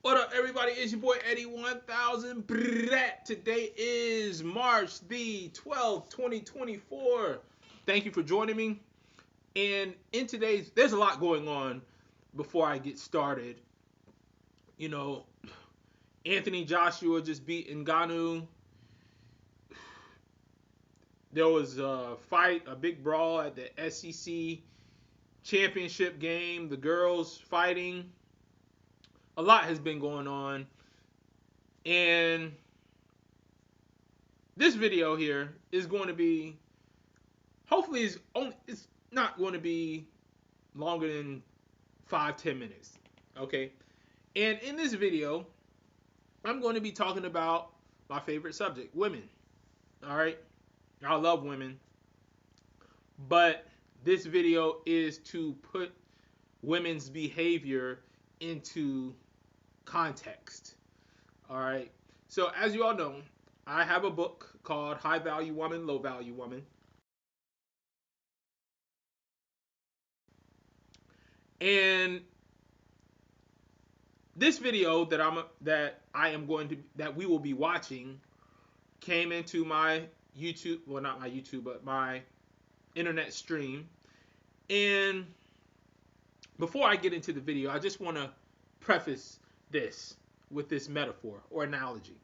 What up, everybody? It's your boy Eddie 1000. Today is March the 12th, 2024. Thank you for joining me. And in today's, there's a lot going on before I get started. You know, Anthony Joshua just beat Ngannou. There was a fight, a big brawl at the SEC championship game. The girls fighting. A lot has been going on. And this video here is going to be, hopefully it's not going to be longer than 5-10 minutes. Okay. And in this video, I'm going to be talking about my favorite subject, women. All right. I love women. But this video is to put women's behavior into context. All right. So as you all know, I have a book called High Value Woman, Low Value Woman. And this video that we will be watching came into my YouTube, well, not my YouTube, but my internet stream. And before I get into the video, I just want to preface this with this metaphor or analogy.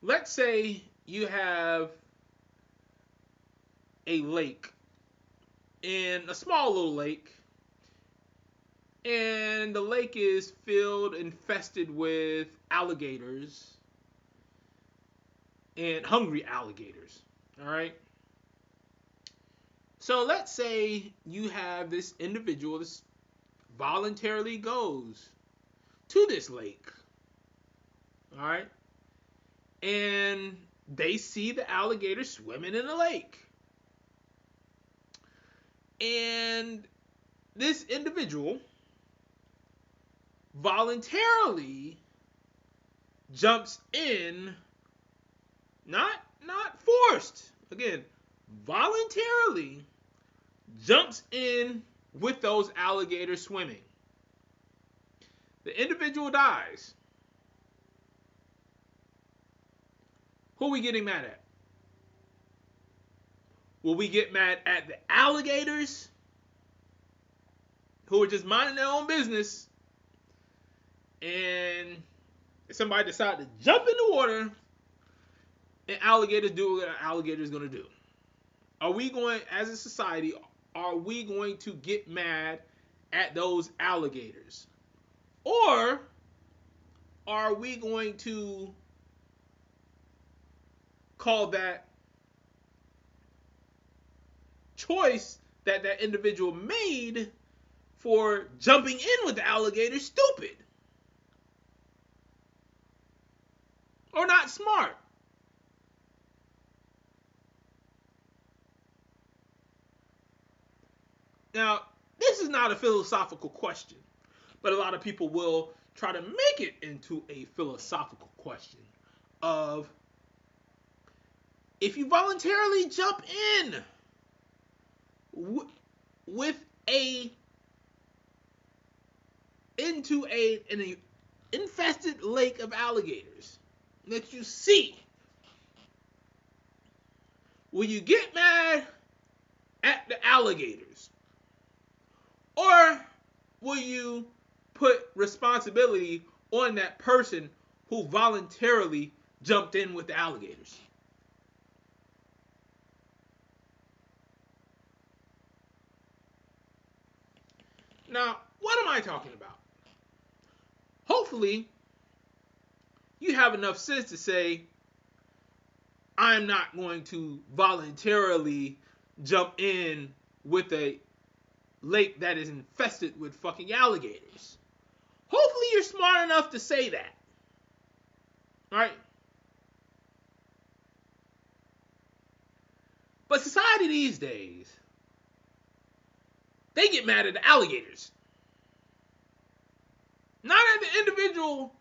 Let's say you have a lake, and a small little lake, and the lake is infested with alligators and hungry alligators. All right. So let's say you have this individual that voluntarily goes to this lake. All right. And they see the alligator swimming in the lake. And this individual voluntarily jumps in, not forced. Again, voluntarily jumps in with those alligators swimming. The individual dies. Who are we getting mad at? Will we get mad at the alligators who are just minding their own business and somebody decided to jump in the water and alligators do what an alligator is going to do? Are we going, as a society, are we going to get mad at those alligators? Or are we going to call that choice that that individual made for jumping in with the alligator stupid? Or not smart? Now, this is not a philosophical question, but a lot of people will try to make it into a philosophical question of, if you voluntarily jump in with into an infested lake of alligators that you see, will you get mad at the alligators? Or will you put responsibility on that person who voluntarily jumped in with the alligators? Now, what am I talking about? Hopefully, you have enough sense to say, I'm not going to voluntarily jump in with a lake that is infested with fucking alligators. Hopefully you're smart enough to say that. Right? But society these days, they get mad at the alligators. Not at the individual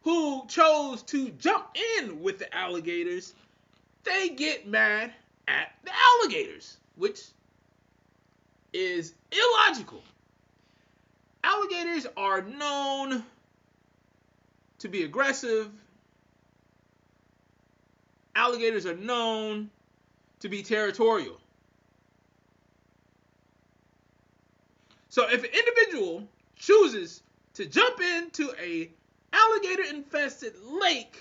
who chose to jump in with the alligators. They get mad at the alligators, which is illogical. Alligators are known to be aggressive. Alligators are known to be territorial. So if an individual chooses to jump into a alligator-infested lake,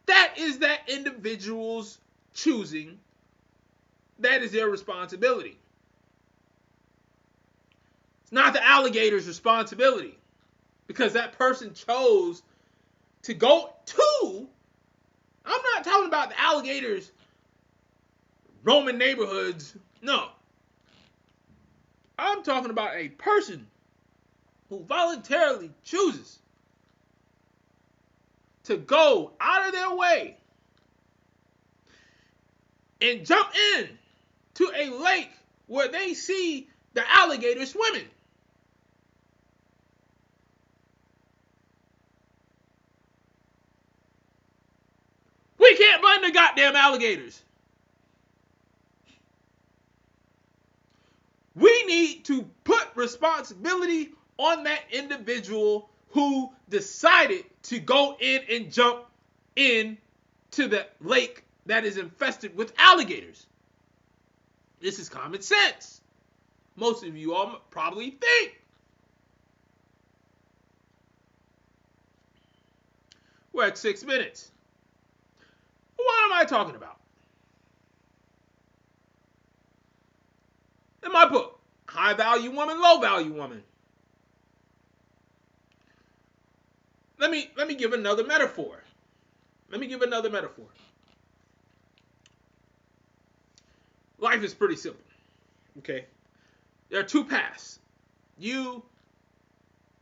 that is that individual's choosing. That is their responsibility. It's not the alligator's responsibility, because that person chose to go to. I'm not talking about the alligators roaming neighborhoods. No. I'm talking about a person who voluntarily chooses to go out of their way and jump in to a lake where they see the alligator swimming. We can't blame the goddamn alligators. We need to put responsibility on that individual who decided to go in and jump in to the lake that is infested with alligators. This is common sense. Most of you all probably think. We're at 6 minutes. What am I talking about? In my book, High Value Woman, Low Value Woman. Let me give another metaphor. Life is pretty simple. Okay? There are two paths. You,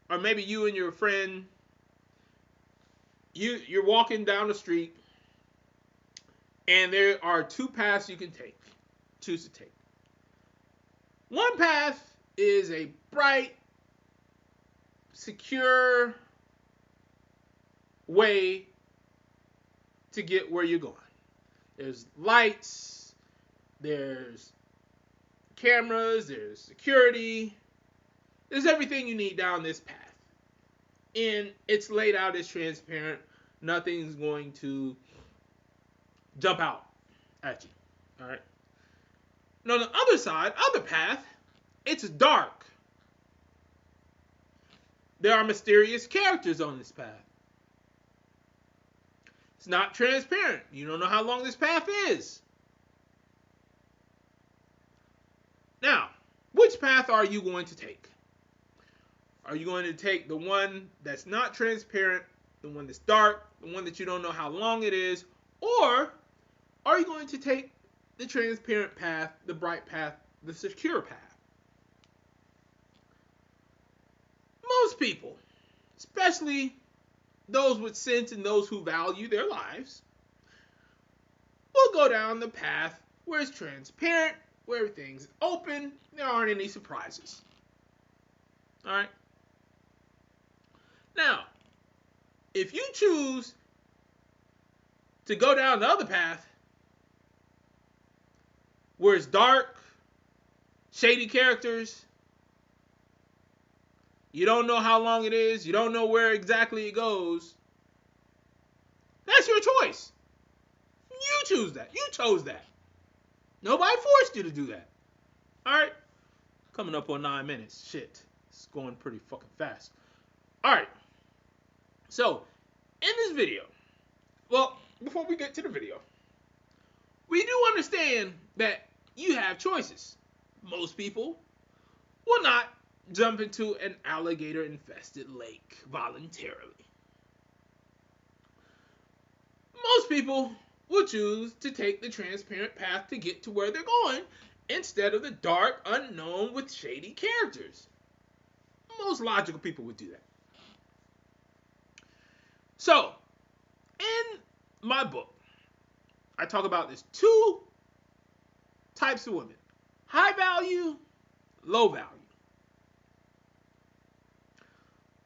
or maybe you and your friend, you're walking down the street, and there are two paths you can choose to take. One path is a bright, secure way to get where you're going. There's lights, there's cameras, there's security, there's everything you need down this path. And it's laid out as transparent. Nothing's going to jump out at you. All right. And on the other side, other path, it's dark. There are mysterious characters on this path. It's not transparent. You don't know how long this path is. Now, which path are you going to take? Are you going to take the one that's not transparent, the one that's dark, the one that you don't know how long it is, or are you going to take the transparent path, the bright path, the secure path? Most people, especially those with sense and those who value their lives, will go down the path where it's transparent, where everything's open, there aren't any surprises. All right? Now, if you choose to go down the other path, where it's dark, shady characters, you don't know how long it is, you don't know where exactly it goes, that's your choice. You choose that. You chose that. Nobody forced you to do that. Alright? Coming up on 9 minutes. Shit. It's going pretty fucking fast. Alright. So, in this video, well, before we get to the video, we do understand that you have choices. Most people will not jump into an alligator-infested lake voluntarily. Most people will choose to take the transparent path to get to where they're going instead of the dark unknown with shady characters. Most logical people would do that. So, in my book, I talk about these two types of women. High value, low value.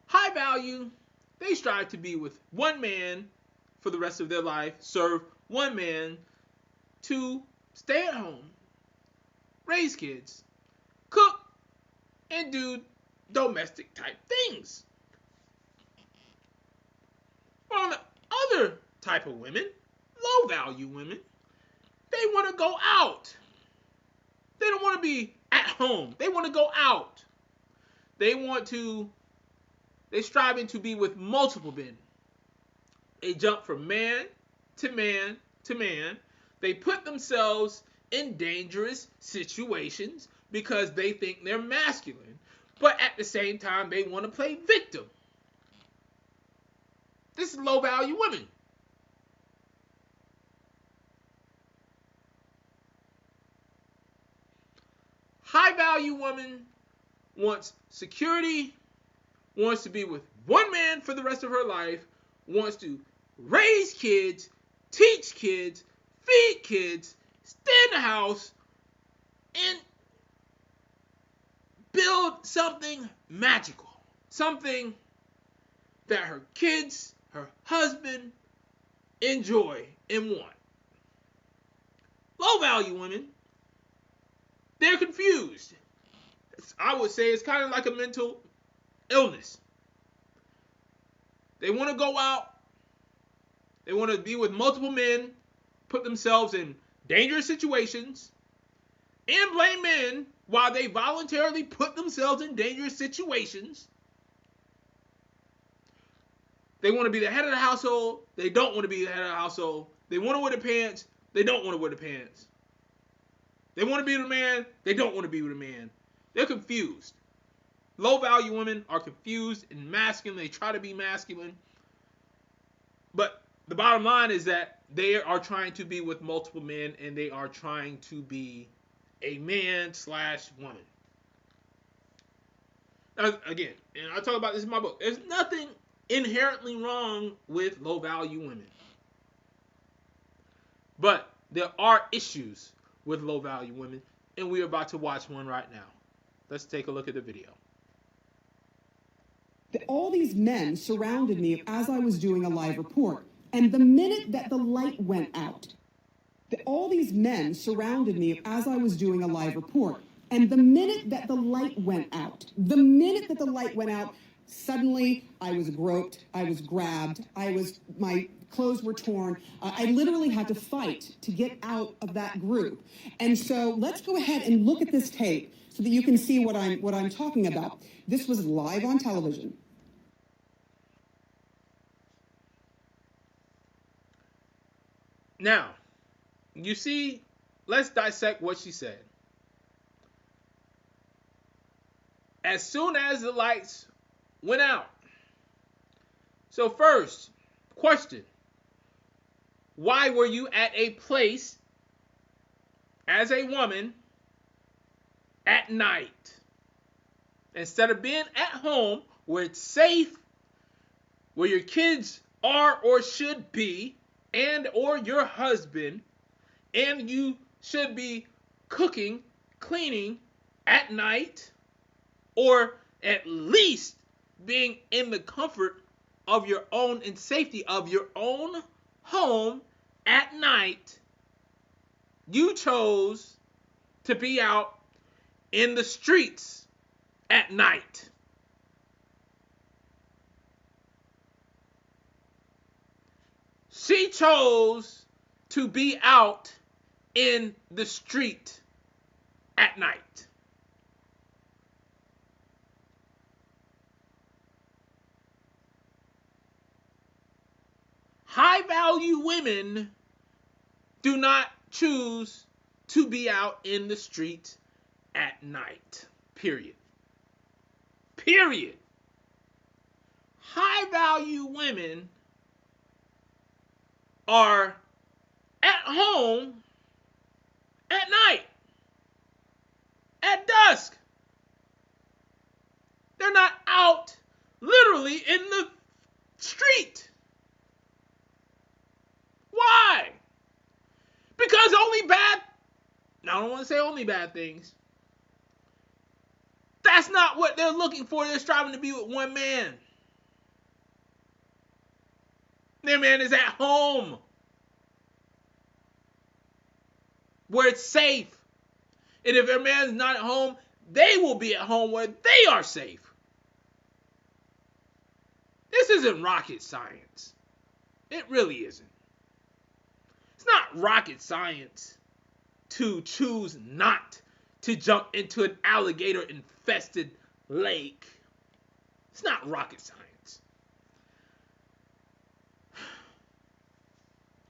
High value, they strive to be with one man for the rest of their life, serve one man to stay at home, raise kids, cook, and do domestic type things. type of women, low value women, they want to go out. They don't want to be at home. They want to go out. They're striving to be with multiple men. They jump from man to man to man. They put themselves in dangerous situations because they think they're masculine. But at the same time, they want to play victim. This is low value women. High value woman wants security, wants to be with one man for the rest of her life, wants to raise kids, teach kids, feed kids, stay in the house, and build something magical. Something that her kids, her husband enjoy and want. Low value women, they're confused. I would say it's kind of like a mental illness. They want to go out. They want to be with multiple men, put themselves in dangerous situations, and blame men while they voluntarily put themselves in dangerous situations. They want to be the head of the household. They don't want to be the head of the household. They want to wear the pants. They don't want to wear the pants. They want to be with a man. They don't want to be with a man. They're confused. Low value women are confused and masculine. They try to be masculine. But the bottom line is that they are trying to be with multiple men and they are trying to be a man/woman. Now, again, and I talk about this in my book, there's nothing inherently wrong with low value women. But there are issues with low value women, and we're about to watch one right now. Let's take a look at the video. All these men surrounded me as I was doing a live report. And the minute that the light went out, all these men surrounded me as I was doing a live report. And the minute that the light went out, suddenly I was groped, I was grabbed, my clothes were torn. I literally had to fight to get out of that group. And so let's go ahead and look at this tape so that you can see what I'm talking about. This was live on television. Now, you see, let's dissect what she said. As soon as the lights went out. So first, question. Why were you at a place as a woman at night? Instead of being at home where it's safe, where your kids are or should be, and or your husband, and you should be cooking, cleaning at night, or at least being in the comfort of your own and safety of your own home at night, you chose to be out in the streets at night. She chose to be out in the street at night. High value women do not choose to be out in the street at night. Period. Period. High value women are at home at night, at dusk. They're not out literally in the street. Why? Because I don't want to say only bad things. That's not what they're looking for. They're striving to be with one man. Their man is at home, where it's safe. And if their man is not at home, they will be at home where they are safe. This isn't rocket science. It really isn't. It's not rocket science to choose not to jump into an alligator infested lake. It's not rocket science.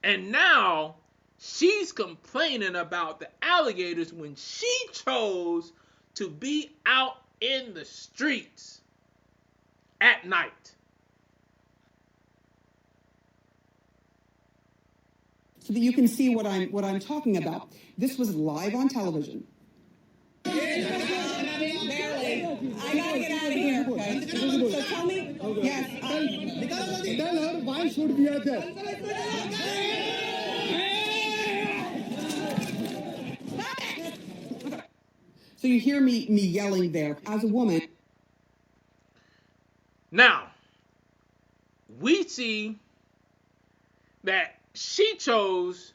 And now she's complaining about the alligators when she chose to be out in the streets at night. So that you can see what I'm talking about. This was live on television. Barely. I gotta get out of here. Okay? So tell me. Yes. Tell her why should we are there. So you hear me yelling there as a woman. Now, we see that she chose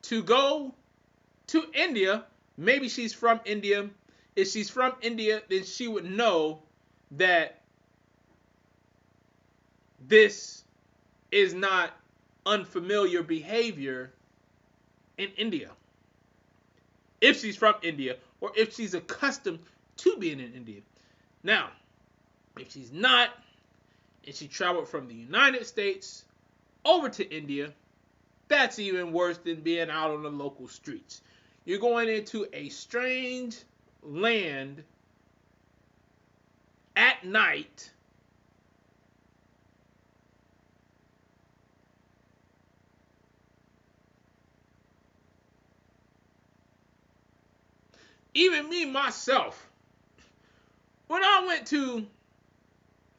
to go to India. Maybe she's from India. If she's from India, then she would know that this is not unfamiliar behavior in India. If she's from India, or if she's accustomed to being in India. Now, if she's not, and she traveled from the United States over to India, that's even worse than being out on the local streets. You're going into a strange land at night even me myself, when I went to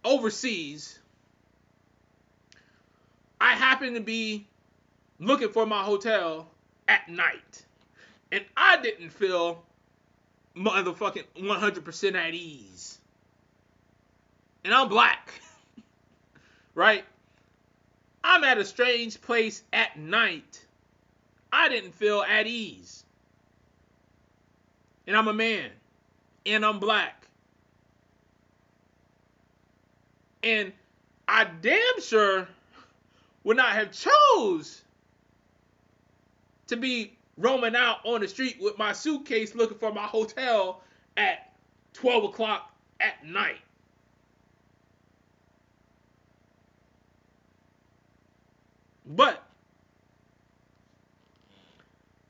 overseas, I happened to be looking for my hotel at night, and I didn't feel motherfucking 100% at ease. And I'm black, right? I'm at a strange place at night. I didn't feel at ease. And I'm a man, and I'm black. And I damn sure would not have chose to be roaming out on the street with my suitcase looking for my hotel at 12 o'clock at night. But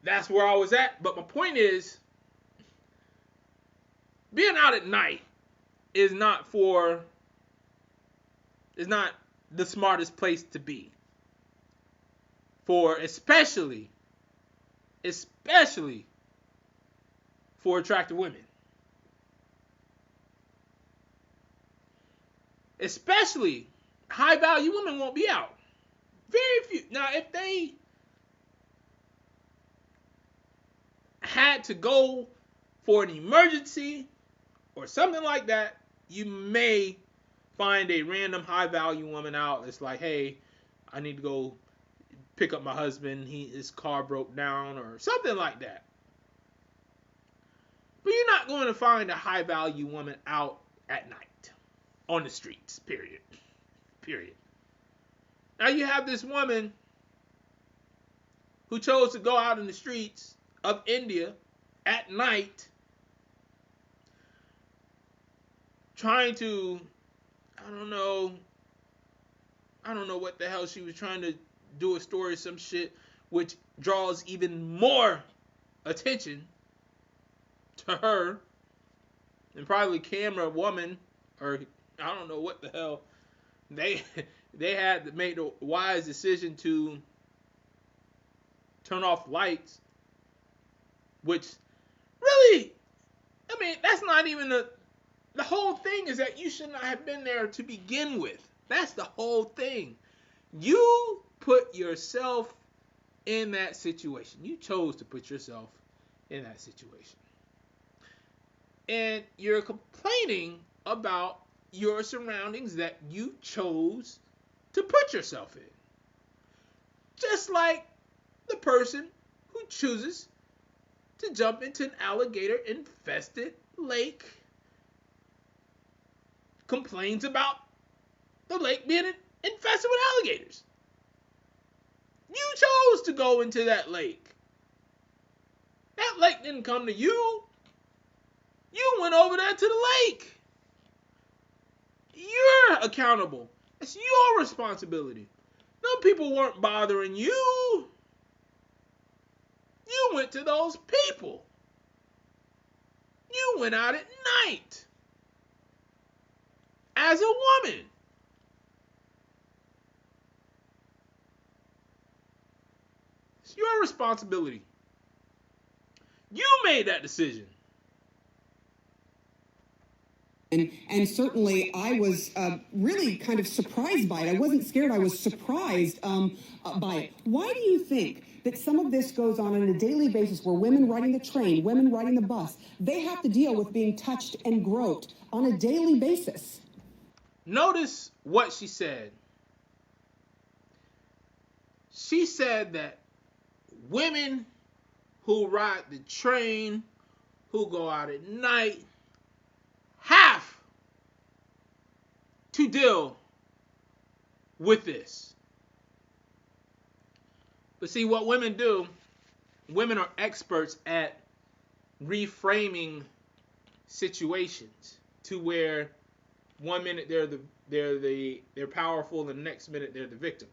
that's where I was at. But my point is, being out at night is not the smartest place to be. For especially for attractive women. Especially high value women won't be out. Very few. Now, if they had to go for an emergency or something like that, you may find a random high value woman out. It's like, hey, I need to go pick up my husband. His car broke down or something like that. But you're not going to find a high value woman out at night on the streets, period. Now you have this woman who chose to go out in the streets of India at night trying to, I don't know what the hell she was trying to do, a story or some shit which draws even more attention to her, and probably camera woman, or I don't know what the hell. They had made a wise decision to turn off lights, which really, I mean, that's not even the whole thing is that you should not have been there to begin with. That's the whole thing. You put yourself in that situation. You chose to put yourself in that situation. And you're complaining about your surroundings that you chose to put yourself in. Just like the person who chooses to jump into an alligator-infested lake complains about the lake being infested with alligators. You chose to go into that lake. That lake didn't come to you. You went over there to the lake. You're accountable. It's your responsibility. Them people weren't bothering you. You went to those people. You went out at night as a woman. It's your responsibility. You made that decision. And certainly I was really kind of surprised by it. I wasn't scared. I was surprised by it. Why do you think that some of this goes on a daily basis where women riding the train, women riding the bus, they have to deal with being touched and groped on a daily basis? Notice what she said. She said that women who ride the train, who go out at night, have to deal with this. But see, what women do, women are experts at reframing situations to where one minute they're powerful, and the next minute they're the victim.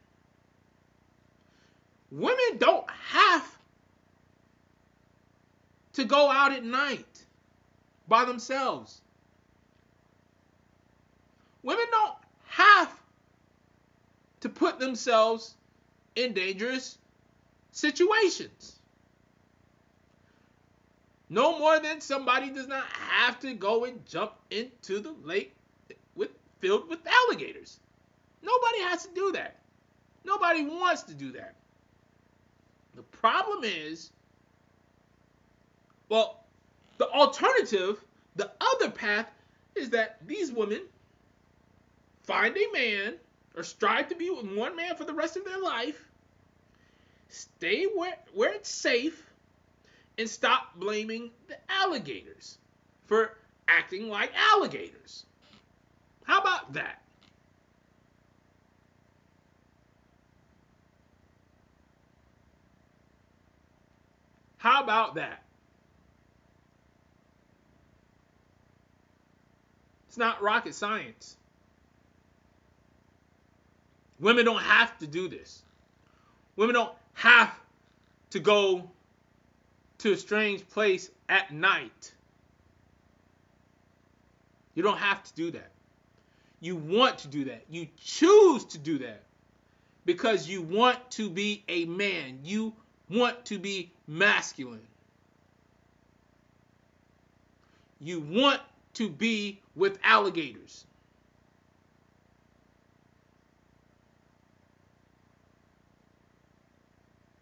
Women don't have to go out at night by themselves. Women don't have to put themselves in dangerous situations. No more than somebody does not have to go and jump into the lake filled with alligators. Nobody has to do that. Nobody wants to do that. The problem is, well, the alternative, the other path, is that these women find a man or strive to be with one man for the rest of their life, stay where it's safe, and stop blaming the alligators for acting like alligators. How about that? How about that? It's not rocket science. Women don't have to do this. Women don't have to go to a strange place at night. You don't have to do that. You want to do that. You choose to do that because you want to be a man. You want to be masculine. You want to be with alligators.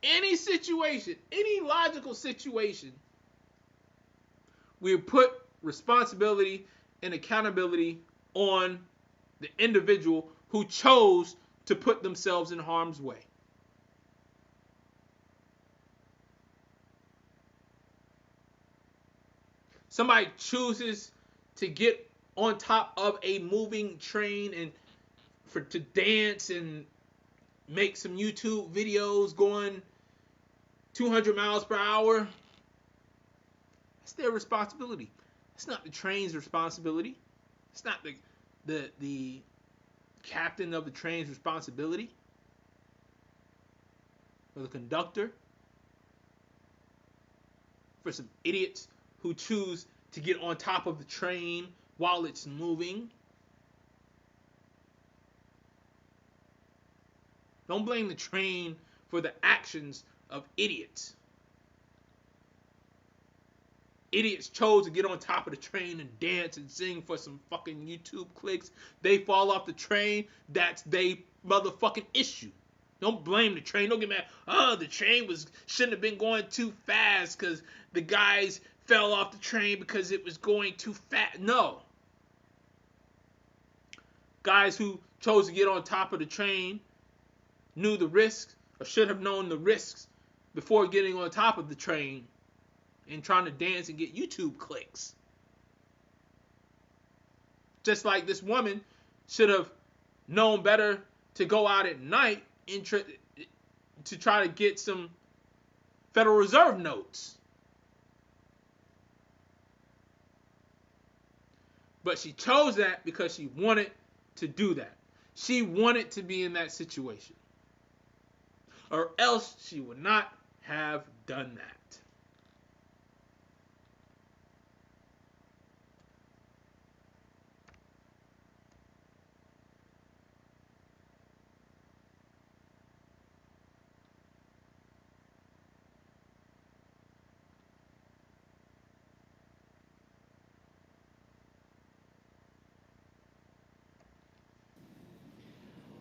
Any situation, any logical situation, we put responsibility and accountability on the individual who chose to put themselves in harm's way. Somebody chooses to get on top of a moving train and to dance and make some YouTube videos going 200 miles per hour. That's their responsibility. It's not the train's responsibility. It's not the captain of the train's responsibility or the conductor. For some idiots who choose to get on top of the train while it's moving. Don't blame the train for the actions of idiots. Idiots chose to get on top of the train and dance and sing for some fucking YouTube clicks. They fall off the train. That's their motherfucking issue. Don't blame the train. Don't get mad. Oh, the train shouldn't have been going too fast because the guys fell off the train because it was going too fast. No. Guys who chose to get on top of the train knew the risks or should have known the risks before getting on top of the train and trying to dance and get YouTube clicks. Just like this woman should have known better to go out at night and to try to get some Federal Reserve notes. But she chose that because she wanted to do that. She wanted to be in that situation. Or else she would not have done that.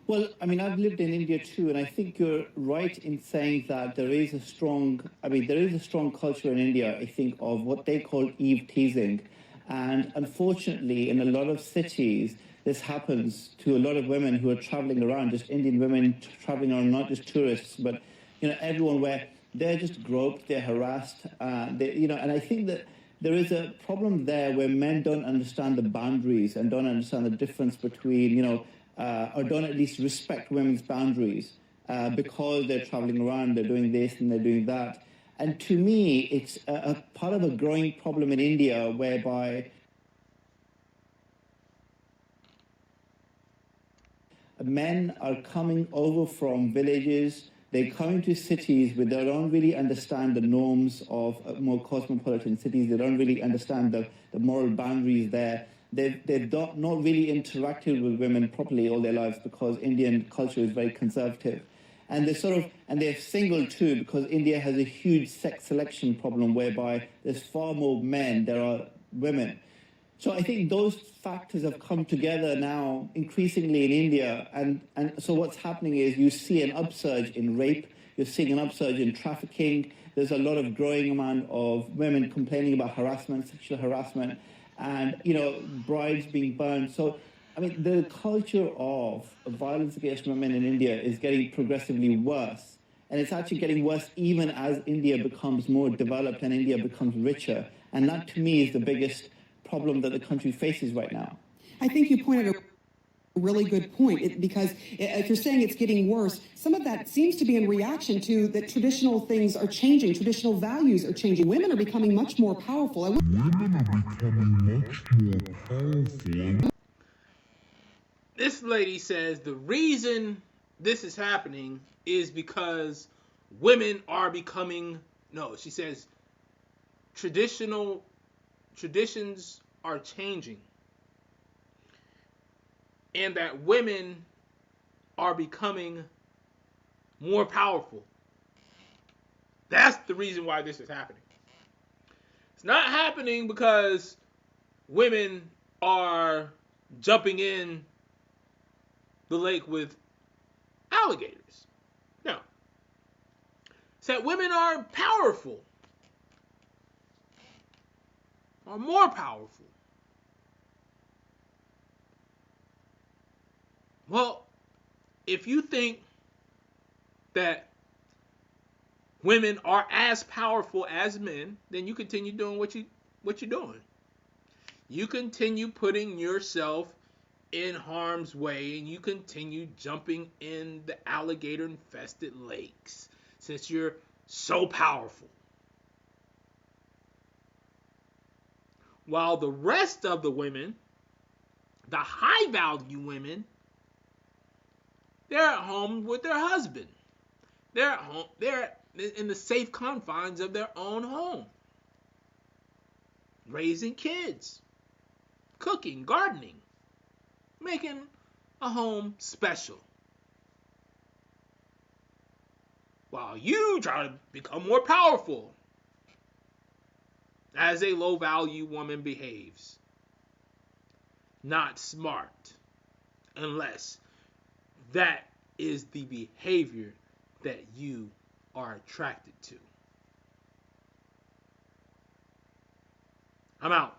Well, I mean, I've lived in India too, and I think you're right in saying that there is a strong culture in India, I think, of what they call Eve teasing. And unfortunately, in a lot of cities, this happens to a lot of women who are traveling around, just Indian women traveling around, not just tourists, but, everyone, where they're just groped, they're harassed, and I think that there is a problem there where men don't understand the boundaries and don't understand the difference between, or don't at least respect women's boundaries because they're traveling around, they're doing this and they're doing that. And to me, it's a part of a growing problem in India whereby men are coming over from villages, they're coming to cities where they don't really understand the norms of more cosmopolitan cities, they don't really understand the moral boundaries there. They've not really interacted with women properly all their lives because Indian culture is very conservative. And they're single too because India has a huge sex selection problem whereby there's far more men than there are women. So I think those factors have come together now increasingly in India. And so what's happening is you see an upsurge in rape, you're seeing an upsurge in trafficking. There's a lot of growing amount of women complaining about harassment, sexual harassment, and, brides being burned. So, I mean, the culture of violence against women in India is getting progressively worse. And it's actually getting worse even as India becomes more developed and India becomes richer. And that, to me, is the biggest problem that the country faces right now. I think you pointed out a really good point, because if you're saying it's getting worse, some of that seems to be in reaction to that traditional things are changing, traditional values are changing. Women are becoming much more powerful. This lady says the reason this is happening is because women are becoming, no, she says traditions are changing. And that women are becoming more powerful. That's the reason why this is happening. It's not happening because women are jumping in the lake with alligators. No. It's that women are powerful. Are more powerful. Well, if you think that women are as powerful as men, then you continue doing what you're doing. You continue putting yourself in harm's way, and you continue jumping in the alligator-infested lakes since you're so powerful. While the rest of the women, the high-value women, they're at home with their husband. They're at home. They're in the safe confines of their own home. Raising kids. Cooking, gardening. Making a home special. While you try to become more powerful. As a low-value woman behaves. Not smart. Unless that is the behavior that you are attracted to. I'm out.